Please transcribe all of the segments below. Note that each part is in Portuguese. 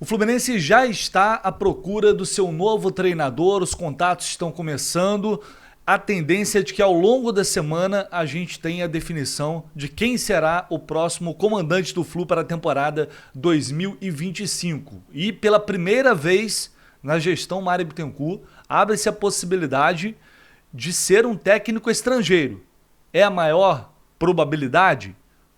O Fluminense já está à procura do seu novo treinador, os contatos estão começando. A tendência é de que ao longo da semana a gente tenha a definição de quem será o próximo comandante do Flu para a temporada 2025. E pela primeira vez na gestão Mário Bittencourt, abre-se a possibilidade de ser um técnico estrangeiro. É a maior probabilidade?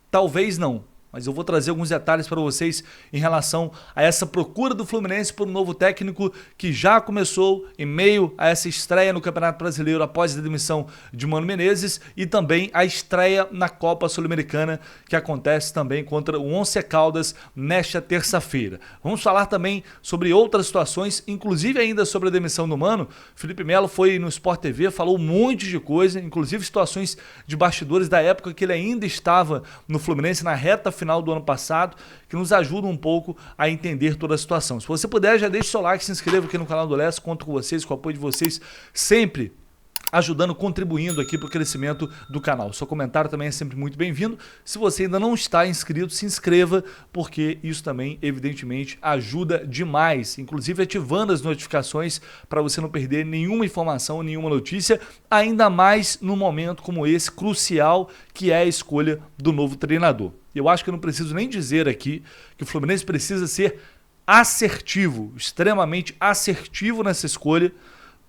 Talvez não. Mas eu vou trazer alguns detalhes para vocês em relação a essa procura do Fluminense por um novo técnico que já começou em meio a essa estreia no Campeonato Brasileiro após a demissão de Mano Menezes e também a estreia na Copa Sul-Americana que acontece também contra o Once Caldas nesta terça-feira. Vamos falar também sobre outras situações, inclusive ainda sobre a demissão do Mano. Felipe Melo foi no Sport TV, falou um monte de coisa, inclusive situações de bastidores da época que ele ainda estava no Fluminense na reta final do ano passado, que nos ajuda um pouco a entender toda a situação. Se você puder, já deixe seu like, se inscreva aqui no canal do Leste, conto com vocês, com o apoio de vocês, sempre ajudando, contribuindo aqui para o crescimento do canal. Seu comentário também é sempre muito bem-vindo. Se você ainda não está inscrito, se inscreva, porque isso também, evidentemente, ajuda demais, inclusive ativando as notificações para você não perder nenhuma informação, nenhuma notícia, ainda mais num momento como esse, crucial, que é a escolha do novo treinador. Eu acho que eu não preciso nem dizer aqui que o Fluminense precisa ser assertivo, extremamente assertivo nessa escolha,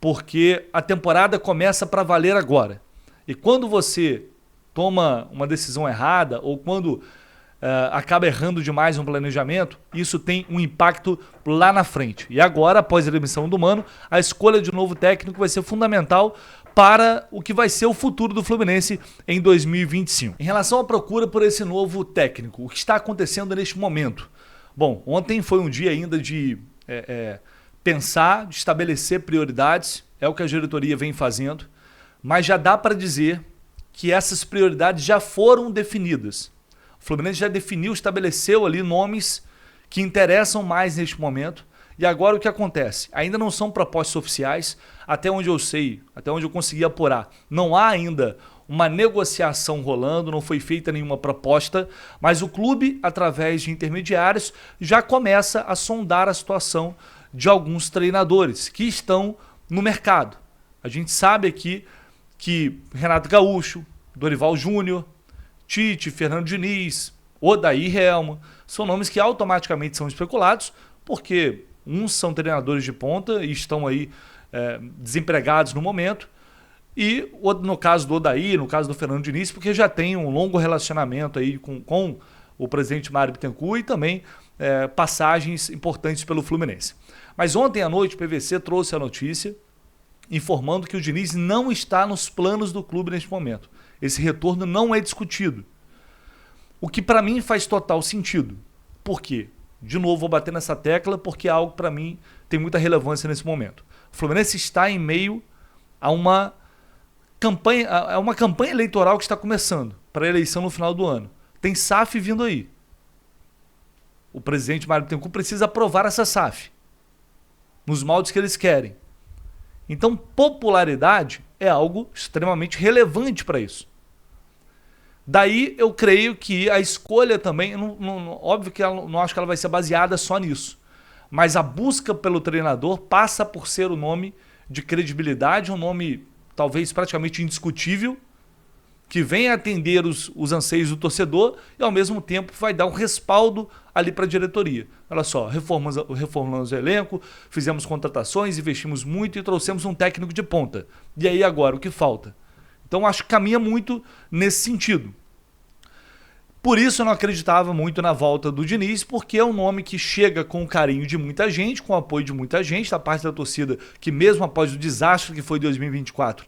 porque a temporada começa para valer agora. E quando você toma uma decisão errada ou quando acaba errando demais um planejamento, isso tem um impacto lá na frente. E agora, após a demissão do Mano, a escolha de um novo técnico vai ser fundamental para o que vai ser o futuro do Fluminense em 2025. Em relação à procura por esse novo técnico, o que está acontecendo neste momento? Bom, ontem foi um dia ainda de pensar, de estabelecer prioridades, é o que a diretoria vem fazendo, mas já dá para dizer que essas prioridades já foram definidas. O Fluminense já definiu, estabeleceu ali nomes que interessam mais neste momento. E agora o que acontece? Ainda não são propostas oficiais, até onde eu sei, até onde eu consegui apurar. Não há ainda uma negociação rolando, não foi feita nenhuma proposta, mas o clube, através de intermediários, já começa a sondar a situação de alguns treinadores que estão no mercado. A gente sabe aqui que Renato Gaúcho, Dorival Júnior, Tite, Fernando Diniz, Odair Helma, são nomes que automaticamente são especulados, porque uns são treinadores de ponta e estão aí desempregados no momento, e no caso do Odair, no caso do Fernando Diniz, porque já tem um longo relacionamento aí com o presidente Mário Bittencourt e também passagens importantes pelo Fluminense. Mas ontem à noite o PVC trouxe a notícia informando que o Diniz não está nos planos do clube neste momento. Esse retorno não é discutido. O que para mim faz total sentido. Por quê? De novo vou bater nessa tecla porque é algo para mim tem muita relevância nesse momento. O Fluminense está em meio a uma campanha eleitoral que está começando para a eleição no final do ano. Tem SAF vindo aí. O presidente Mário Bittencourt precisa aprovar essa SAF nos moldes que eles querem. Então, popularidade é algo extremamente relevante para isso. Daí eu creio que a escolha também, óbvio que não acho que ela vai ser baseada só nisso, mas a busca pelo treinador passa por ser um nome de credibilidade, um nome talvez praticamente indiscutível, que venha atender os anseios do torcedor e ao mesmo tempo vai dar um respaldo ali para a diretoria. Olha só, reformulamos o elenco, fizemos contratações, investimos muito e trouxemos um técnico de ponta. E aí agora, o que falta? Então acho que caminha muito nesse sentido. Por isso eu não acreditava muito na volta do Diniz, porque é um nome que chega com o carinho de muita gente, com o apoio de muita gente, da parte da torcida, que mesmo após o desastre que foi 2024,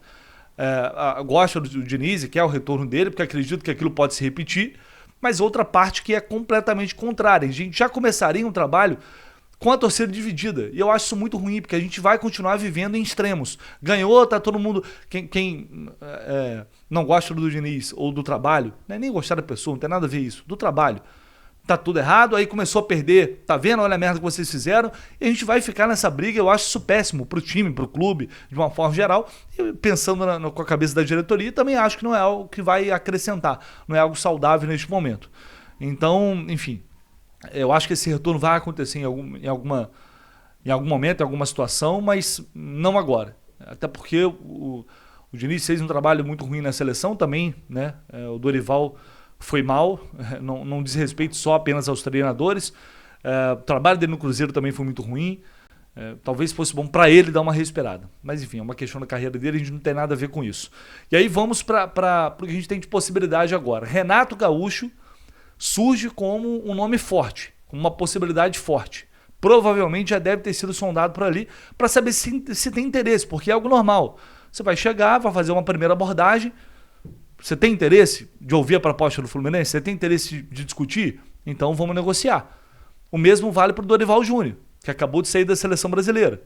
gosta do Diniz e quer o retorno dele, porque acredito que aquilo pode se repetir, mas outra parte que é completamente contrária. A gente já começaria um trabalho com a torcida dividida, e eu acho isso muito ruim, porque a gente vai continuar vivendo em extremos. Ganhou, tá todo mundo... Quem não gosta do Diniz ou do trabalho, não é nem gostar da pessoa, não tem nada a ver isso, do trabalho. Tá tudo errado, aí começou a perder, tá vendo? Olha a merda que vocês fizeram, e a gente vai ficar nessa briga. Eu acho isso péssimo pro time, pro clube, de uma forma geral, e pensando com a cabeça da diretoria, também acho que não é algo que vai acrescentar, não é algo saudável neste momento. Então, enfim, Eu acho que esse retorno vai acontecer em algum momento, em alguma situação, mas não agora. Até porque o Diniz fez um trabalho muito ruim na seleção também, né? O Dorival foi mal, não diz respeito só apenas aos treinadores. O trabalho dele no Cruzeiro também foi muito ruim. Talvez fosse bom para ele dar uma respirada. Mas enfim, é uma questão da carreira dele, a gente não tem nada a ver com isso. E aí vamos para o que a gente tem de possibilidade agora. Renato Gaúcho surge como um nome forte, como uma possibilidade forte. Provavelmente já deve ter sido sondado por ali para saber se tem interesse, porque é algo normal. Você vai chegar, vai fazer uma primeira abordagem. Você tem interesse de ouvir a proposta do Fluminense? Você tem interesse de discutir? Então vamos negociar. O mesmo vale para o Dorival Júnior, que acabou de sair da seleção brasileira.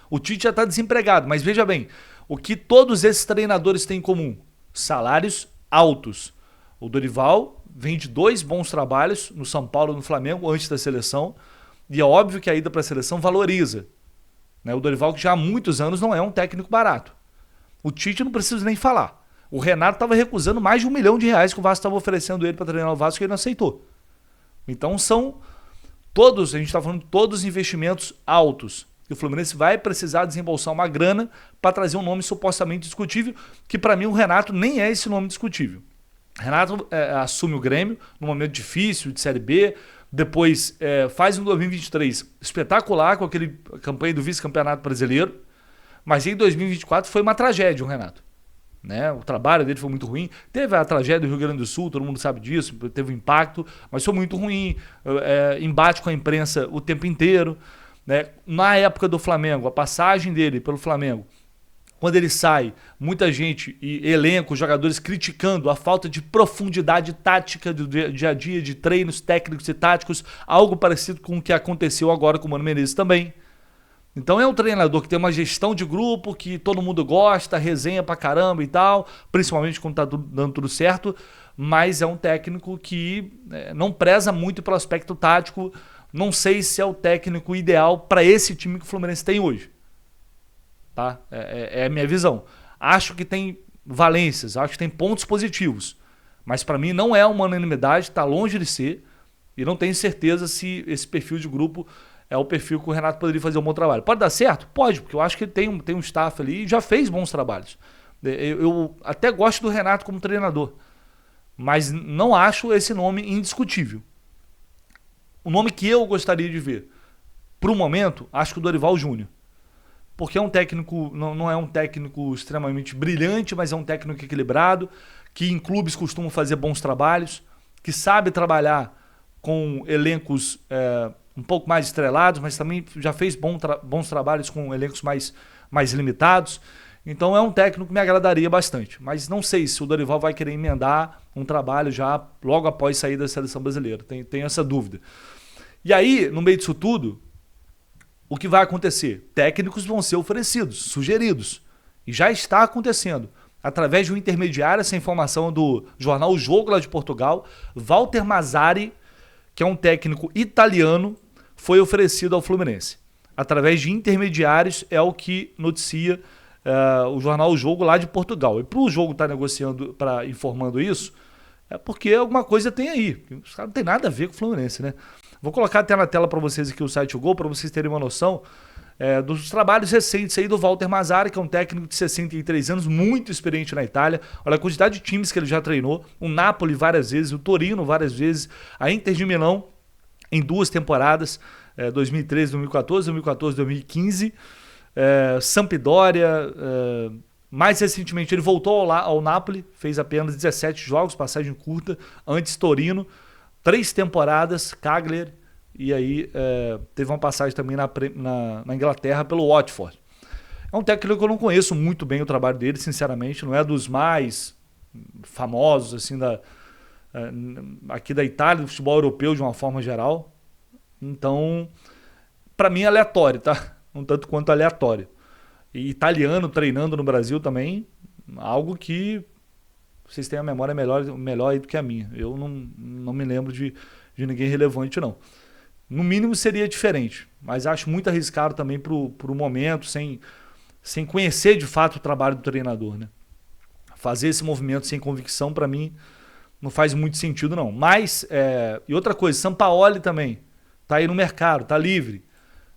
O Tite já está desempregado, mas veja bem, o que todos esses treinadores têm em comum? Salários altos. O Dorival vem de 2 bons trabalhos no São Paulo e no Flamengo antes da seleção, e é óbvio que a ida para a seleção valoriza. O Dorival, que já há muitos anos não é um técnico barato. O Tite não precisa nem falar. O Renato estava recusando mais de R$1 milhão que o Vasco estava oferecendo ele para treinar o Vasco, que ele não aceitou. Então são todos, a gente está falando de todos os investimentos altos. E o Fluminense vai precisar desembolsar uma grana para trazer um nome supostamente discutível, que para mim o Renato nem é esse nome discutível. Renato assume o Grêmio num momento difícil de Série B, depois faz um 2023 espetacular com aquele campanha do vice-campeonato brasileiro, mas em 2024 foi uma tragédia o Renato. O trabalho dele foi muito ruim. Teve a tragédia do Rio Grande do Sul, todo mundo sabe disso, teve um impacto, mas foi muito ruim. Embate com a imprensa o tempo inteiro. Na época do Flamengo, a passagem dele pelo Flamengo, quando ele sai, muita gente e elenco, jogadores criticando a falta de profundidade tática do dia a dia, de treinos técnicos e táticos, algo parecido com o que aconteceu agora com o Mano Menezes também. Então é um treinador que tem uma gestão de grupo, que todo mundo gosta, resenha pra caramba e tal, principalmente quando tá dando tudo certo, mas é um técnico que não preza muito pelo aspecto tático. Não sei se é o técnico ideal para esse time que o Fluminense tem hoje. Tá? É a minha visão. Acho que tem valências, acho que tem pontos positivos, mas para mim não é uma unanimidade, está longe de ser, e não tenho certeza se esse perfil de grupo é o perfil que o Renato poderia fazer um bom trabalho. Pode dar certo? Pode, porque eu acho que ele tem um staff ali e já fez bons trabalhos. Eu até gosto do Renato como treinador, mas não acho esse nome indiscutível. O nome que eu gostaria de ver, para o momento, acho que o Dorival Júnior. Porque é um técnico, não é um técnico extremamente brilhante, mas é um técnico equilibrado, que em clubes costuma fazer bons trabalhos, que sabe trabalhar com elencos um pouco mais estrelados, mas também já fez bons trabalhos com elencos mais limitados. Então é um técnico que me agradaria bastante. Mas não sei se o Dorival vai querer emendar um trabalho já logo após sair da seleção brasileira. Tenho essa dúvida. E aí, no meio disso tudo, o que vai acontecer? Técnicos vão ser oferecidos, sugeridos. E já está acontecendo. Através de um intermediário, essa informação do jornal O Jogo, lá de Portugal, Walter Mazzarri, que é um técnico italiano, foi oferecido ao Fluminense. Através de intermediários, é o que noticia o jornal O Jogo, lá de Portugal. E para o Jogo estar negociando, informando isso, é porque alguma coisa tem aí. Os caras não tem nada a ver com o Fluminense, né? Vou colocar até na tela para vocês aqui o site O Gol, para vocês terem uma noção dos trabalhos recentes aí do Walter Mazzarri, que é um técnico de 63 anos, muito experiente na Itália. Olha a quantidade de times que ele já treinou. O Napoli várias vezes, o Torino várias vezes, a Inter de Milão em 2 temporadas, 2013, 2014, 2014, 2015, Sampdoria. Mais recentemente ele voltou ao Napoli, fez apenas 17 jogos, passagem curta, antes Torino. 3 temporadas, Cagliari, e aí teve uma passagem também na Inglaterra pelo Watford. É um técnico que eu não conheço muito bem o trabalho dele, sinceramente, não é dos mais famosos assim aqui da Itália, do futebol europeu de uma forma geral. Então, para mim é aleatório, tá? Um tanto quanto aleatório. E italiano treinando no Brasil também, algo que vocês têm a memória melhor aí do que a minha. Eu não me lembro de ninguém relevante, não. No mínimo seria diferente, mas acho muito arriscado também pro momento, sem conhecer de fato o trabalho do treinador, né? Fazer esse movimento sem convicção, para mim, não faz muito sentido, não. Mas, e outra coisa, Sampaoli também tá aí no mercado, tá livre.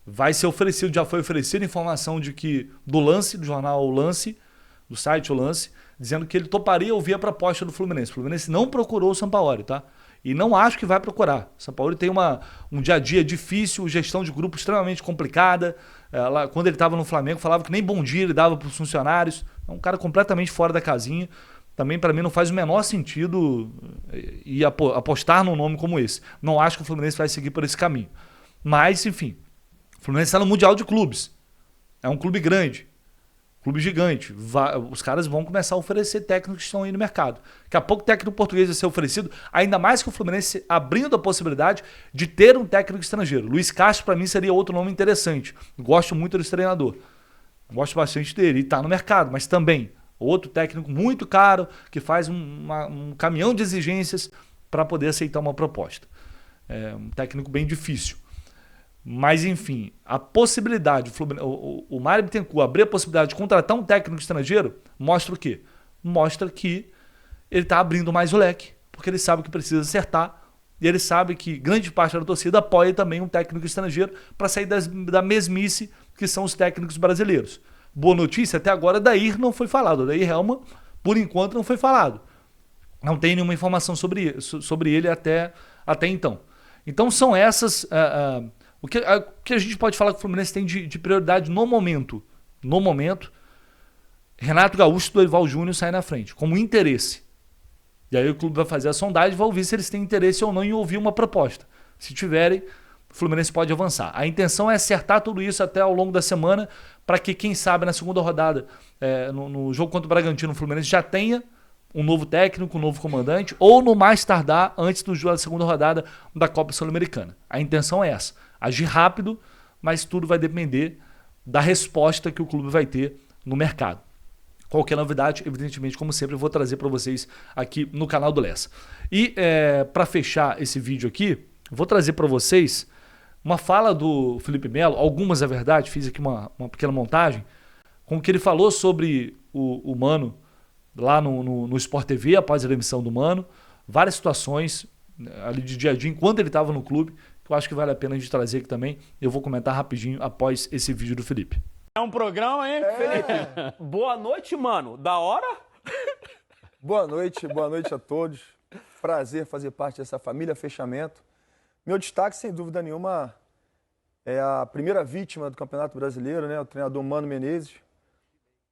Vai ser oferecido, já foi oferecida informação de que do Lance, do jornal O Lance, do site O Lance, dizendo que ele toparia ouvir a proposta do Fluminense. O Fluminense não procurou o Sampaoli, tá? E não acho que vai procurar. O Sampaoli tem um dia a dia difícil, gestão de grupo extremamente complicada. Quando ele estava no Flamengo, falava que nem bom dia ele dava para os funcionários. É um cara completamente fora da casinha. Também, para mim, não faz o menor sentido apostar num nome como esse. Não acho que o Fluminense vai seguir por esse caminho. Mas, enfim, o Fluminense está no Mundial de Clubes. É um clube grande. Clube gigante. Os caras vão começar a oferecer técnicos que estão aí no mercado. Daqui a pouco o técnico português vai ser oferecido, ainda mais que o Fluminense abrindo a possibilidade de ter um técnico estrangeiro. Luiz Castro, para mim, seria outro nome interessante. Gosto muito desse treinador. Gosto bastante dele. E está no mercado, mas também outro técnico muito caro que faz um caminhão de exigências para poder aceitar uma proposta. É um técnico bem difícil. Mas, enfim, a possibilidade, o Mário Bittencourt abrir a possibilidade de contratar um técnico estrangeiro, mostra o quê? Mostra que ele está abrindo mais o leque, porque ele sabe que precisa acertar, e ele sabe que grande parte da torcida apoia também um técnico estrangeiro para sair da mesmice que são os técnicos brasileiros. Boa notícia, até agora Dair não foi falado. Dair Helman, por enquanto, não foi falado. Não tem nenhuma informação sobre ele até então. Então são essas... O que a gente pode falar que o Fluminense tem de prioridade no momento? No momento, Renato Gaúcho e Dorival Júnior saem na frente, como interesse. E aí o clube vai fazer a sondagem e vai ouvir se eles têm interesse ou não em ouvir uma proposta. Se tiverem, o Fluminense pode avançar. A intenção é acertar tudo isso até ao longo da semana, para que, quem sabe, na segunda rodada, no jogo contra o Bragantino, o Fluminense já tenha um novo técnico, um novo comandante, ou no mais tardar, antes do jogo da segunda rodada da Copa Sul-Americana. A intenção é essa. Agir rápido, mas tudo vai depender da resposta que o clube vai ter no mercado. Qualquer novidade, evidentemente, como sempre, eu vou trazer para vocês aqui no canal do Lessa. E para fechar esse vídeo aqui, vou trazer para vocês uma fala do Felipe Melo, algumas é verdade, fiz aqui uma pequena montagem, com o que ele falou sobre o Mano lá no Sport TV, após a demissão do Mano, várias situações ali de dia a dia, enquanto ele estava no clube, que eu acho que vale a pena a gente trazer aqui também. Eu vou comentar rapidinho após esse vídeo do Felipe. É um programa, hein, Felipe? Boa noite, mano. Da hora? Boa noite a todos. Prazer fazer parte dessa família Fechamento. Meu destaque, sem dúvida nenhuma, é a primeira vítima do Campeonato Brasileiro, né? O treinador Mano Menezes,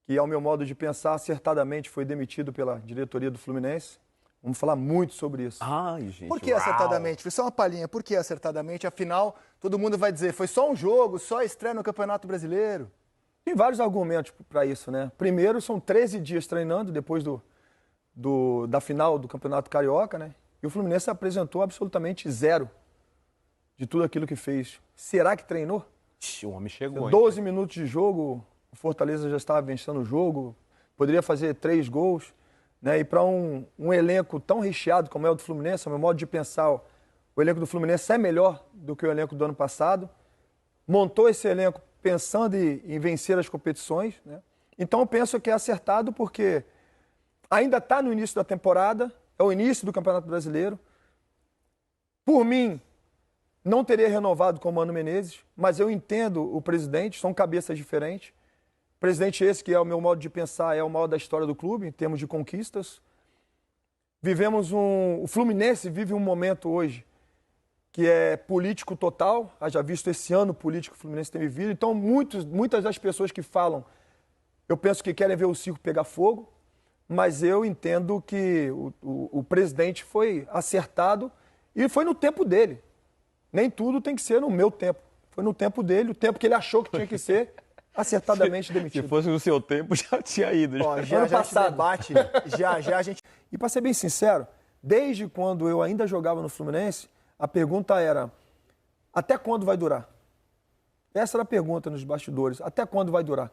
que, ao meu modo de pensar, acertadamente foi demitido pela diretoria do Fluminense. Vamos falar muito sobre isso. Ai, gente. Por que acertadamente? Foi só uma palhinha. Por que acertadamente? Afinal, todo mundo vai dizer, foi só um jogo, só a estreia no Campeonato Brasileiro. Tem vários argumentos para isso, né? Primeiro, são 13 dias treinando depois da final do Campeonato Carioca, né? E o Fluminense apresentou absolutamente zero de tudo aquilo que fez. Será que treinou? O homem chegou. 12 minutos de jogo, o Fortaleza já estava vencendo o jogo, poderia fazer 3 gols. Né? E para um elenco tão recheado como é o do Fluminense, ao meu modo de pensar, o elenco do Fluminense é melhor do que o elenco do ano passado. Montou esse elenco pensando em vencer as competições. Né? Então eu penso que é acertado porque ainda está no início da temporada, é o início do Campeonato Brasileiro. Por mim, não teria renovado com o Mano Menezes, mas eu entendo o presidente, são cabeças diferentes. Presidente esse que, é o meu modo de pensar, é o maior da história do clube, em termos de conquistas. O Fluminense vive um momento hoje que é político total, haja visto esse ano político que o Fluminense tem vivido. Então, muitas das pessoas que falam, eu penso que querem ver o circo pegar fogo, mas eu entendo que o presidente foi acertado e foi no tempo dele. Nem tudo tem que ser no meu tempo. Foi no tempo dele, o tempo que ele achou que tinha que ser. Acertadamente demitido. Se fosse no seu tempo, já tinha ido. Ó, já debate, já a gente... E para ser bem sincero, desde quando eu ainda jogava no Fluminense, a pergunta era, até quando vai durar? Essa era a pergunta nos bastidores, até quando vai durar?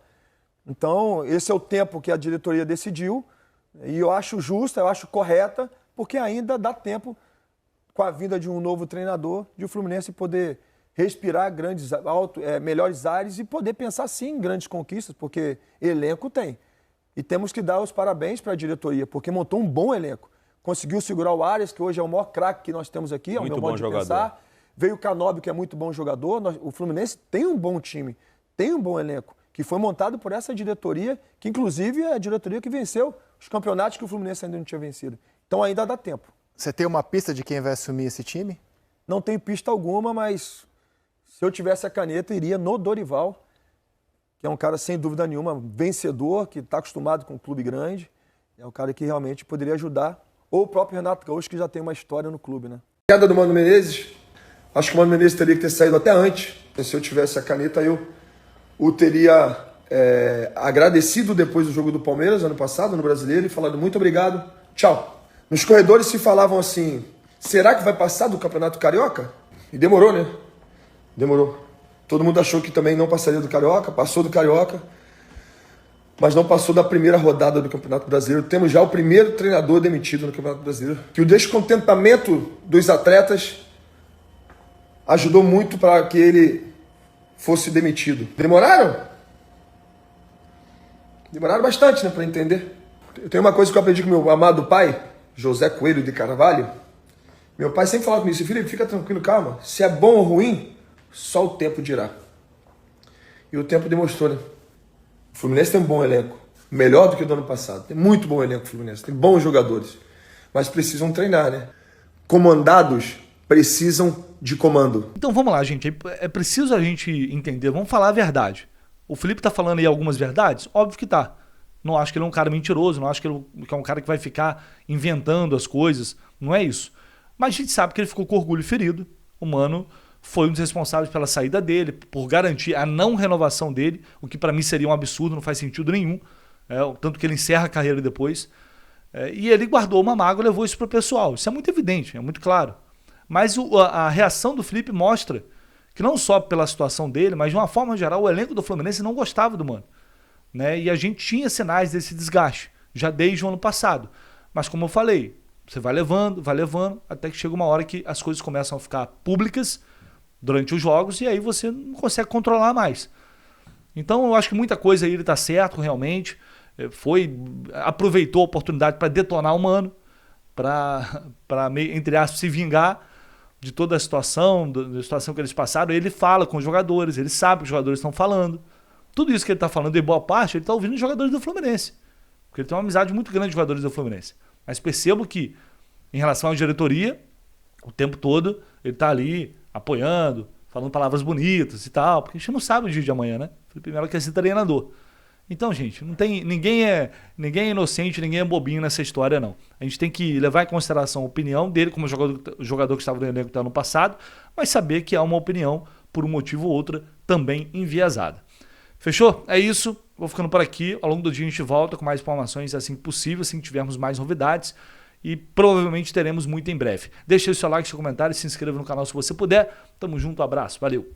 Então, esse é o tempo que a diretoria decidiu, e eu acho justa, eu acho correta, porque ainda dá tempo, com a vinda de um novo treinador, de o Fluminense poder respirar melhores ares e poder pensar sim em grandes conquistas, porque elenco tem. E temos que dar os parabéns para a diretoria, porque montou um bom elenco. conseguiu segurar o Arias, que hoje é o maior craque que nós temos aqui, é o Muito meu bom modo de jogador. pensar. Veio o Canóbio, que é muito bom jogador. O Fluminense tem um bom time, tem um bom elenco, que foi montado por essa diretoria, que inclusive é a diretoria que venceu os campeonatos que o Fluminense ainda não tinha vencido. Então ainda dá tempo. Você tem uma pista de quem vai assumir esse time? Não tem pista alguma, mas se eu tivesse a caneta, iria no Dorival, que é um cara sem dúvida nenhuma vencedor, que está acostumado com um clube grande. É um cara que realmente poderia ajudar. Ou o próprio Renato Gaúcho, que já tem uma história no clube, né? A queda do Mano Menezes, acho que o Mano Menezes teria que ter saído até antes. Se eu tivesse a caneta, eu o teria agradecido depois do jogo do Palmeiras, ano passado, no Brasileiro, e falado muito obrigado, tchau. Nos corredores se falavam assim, será que vai passar do Campeonato Carioca? E demorou, né? Demorou. Todo mundo achou que também não passaria do Carioca, passou do Carioca, mas não passou da primeira rodada do Campeonato Brasileiro. Temos já o primeiro treinador demitido no Campeonato Brasileiro. Que o descontentamento dos atletas ajudou muito para que ele fosse demitido. Demoraram? Demoraram bastante, né, para entender. Eu tenho uma coisa que eu aprendi com meu amado pai, José Coelho de Carvalho. Meu pai sempre falava comigo, Felipe, fica tranquilo, calma. Se é bom ou ruim, só o tempo dirá. E o tempo demonstrou, né? O Fluminense tem um bom elenco. Melhor do que o do ano passado. Tem muito bom elenco o Fluminense. Tem bons jogadores. Mas precisam treinar, né? Comandados precisam de comando. Então vamos lá, gente. É preciso a gente entender. Vamos falar a verdade. O Felipe tá falando aí algumas verdades? Óbvio que tá. Não acho que ele é um cara mentiroso. Não acho que ele é um cara que vai ficar inventando as coisas. Não é isso. Mas a gente sabe que ele ficou com orgulho ferido. O Mano foi um dos responsáveis pela saída dele, por garantir a não renovação dele, o que para mim seria um absurdo, não faz sentido nenhum. Tanto que ele encerra a carreira depois. E ele guardou uma mágoa e levou isso para o pessoal. Isso é muito evidente, é muito claro. Mas a reação do Felipe mostra que não só pela situação dele, mas de uma forma geral, o elenco do Fluminense não gostava do Mano. Né? E a gente tinha sinais desse desgaste, já desde o ano passado. Mas como eu falei, você vai levando, até que chega uma hora que as coisas começam a ficar públicas durante os jogos e aí você não consegue controlar mais. Então eu acho que muita coisa aí ele está certo realmente. Aproveitou a oportunidade para detonar o Mano, para entre aspas, se vingar de toda a situação, da situação que eles passaram. Ele fala com os jogadores, ele sabe o que os jogadores estão falando. Tudo isso que ele está falando, em boa parte, ele está ouvindo os jogadores do Fluminense. Porque ele tem uma amizade muito grande com os jogadores do Fluminense. Mas percebo que, em relação à diretoria, o tempo todo ele está ali apoiando, falando palavras bonitas e tal, porque a gente não sabe o dia de amanhã, né? Felipe Melo quer ser treinador. Então, gente, ninguém é inocente, ninguém é bobinho nessa história, não. A gente tem que levar em consideração a opinião dele como jogador que estava no elenco até ano passado, mas saber que há uma opinião, por um motivo ou outro, também enviesada. Fechou? É isso. Vou ficando por aqui. Ao longo do dia a gente volta com mais informações assim que possível, assim que tivermos mais novidades. E provavelmente teremos muito em breve. Deixe seu like, seu comentário e se inscreva no canal se você puder. Tamo junto, abraço, valeu!